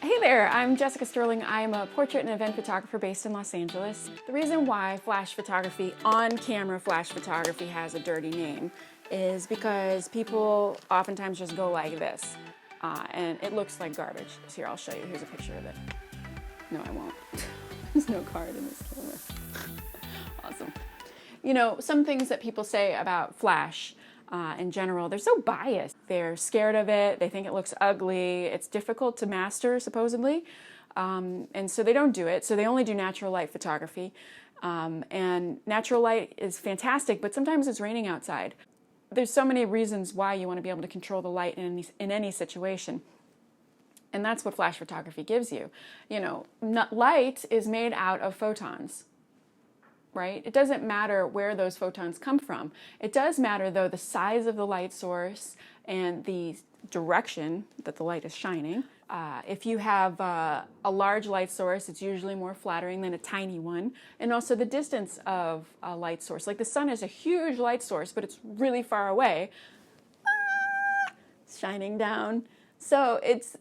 Hey there, I'm Jessica Sterling. I'm a portrait and event photographer based in Los Angeles. The reason why flash photography, on-camera flash photography, has a dirty name is because people oftentimes just go like this, and it looks like garbage. So here, I'll show you. Here's a picture of it. No, I won't. There's no card in this camera. Awesome. You know, some things that people say about flash in general, they're so biased. They're scared of it, they think it looks ugly, it's difficult to master, supposedly, and so they don't do it. So they only do natural light photography, and natural light is fantastic, but sometimes it's raining outside. There's so many reasons why you want to be able to control the light in any situation. And that's what flash photography gives you. You know, light is made out of photons, right? It doesn't matter where those photons come from. It does matter, though, the size of the light source and the direction that the light is shining. If you have a large light source, it's usually more flattering than a tiny one. And also the distance of a light source. Like the sun is a huge light source, but it's really far away. It's shining down. So it's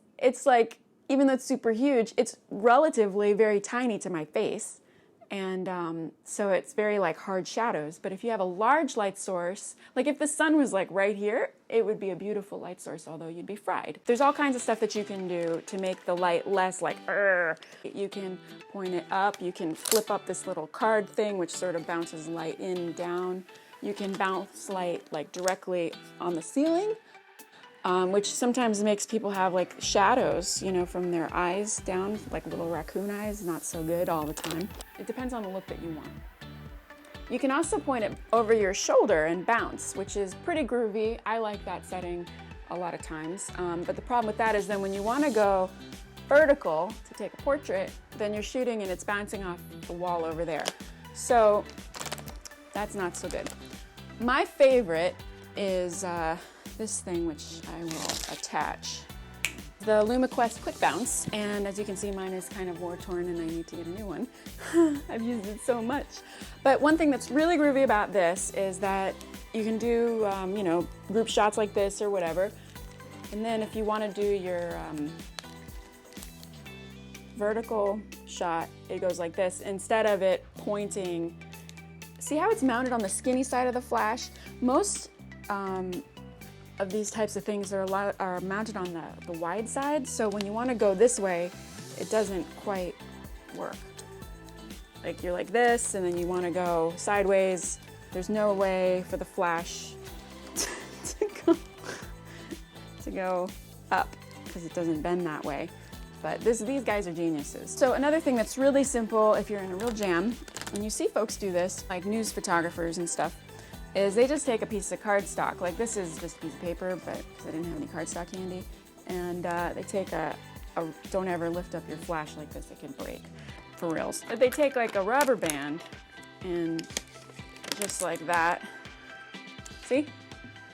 like, even though it's super huge, it's relatively very tiny to my face. And so it's very like hard shadows. But if you have a large light source, like if the sun was like right here, it would be a beautiful light source, although you'd be fried. There's all kinds of stuff that you can do to make the light less like, "Urgh." You can point it up, you can flip up this little card thing, which sort of bounces light in and down. You can bounce light like directly on the ceiling, which sometimes makes people have like shadows, you know, from their eyes down, like little raccoon eyes. Not so good all the time. It depends on the look that you want. You can also point it over your shoulder and bounce, which is pretty groovy. I like that setting a lot of times. But the problem with that is then when you want to go vertical to take a portrait, then you're shooting and it's bouncing off the wall over there. So that's not so good. My favorite is this thing, which I will attach. The LumiQuest Quick Bounce, and as you can see, mine is kind of war-torn and I need to get a new one. I've used it so much. But one thing that's really groovy about this is that you can do, you know, group shots like this or whatever. And then if you want to do your vertical shot, it goes like this. Instead of it pointing, see how it's mounted on the skinny side of the flash? Most of these types of things are mounted on the wide side, so when you want to go this way, it doesn't quite work. Like you're like this, and then you want to go sideways. There's no way for the flash to go up because it doesn't bend that way. But these guys are geniuses. So another thing that's really simple if you're in a real jam, and you see folks do this, like news photographers and stuff, is they just take a piece of cardstock. Like this is just a piece of paper, but I didn't have any cardstock handy. And they take don't ever lift up your flash like this, it can break, for reals. But they take like a rubber band and just like that, see?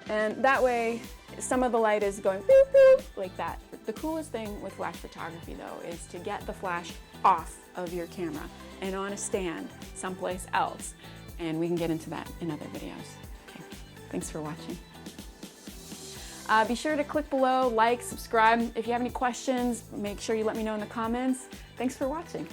And that way, some of the light is going boop, boop, like that. The coolest thing with flash photography though is to get the flash off of your camera and on a stand someplace else. And we can get into that in other videos. Okay, thanks for watching. Be sure to click below, like, subscribe. If you have any questions, make sure you let me know in the comments. Thanks for watching.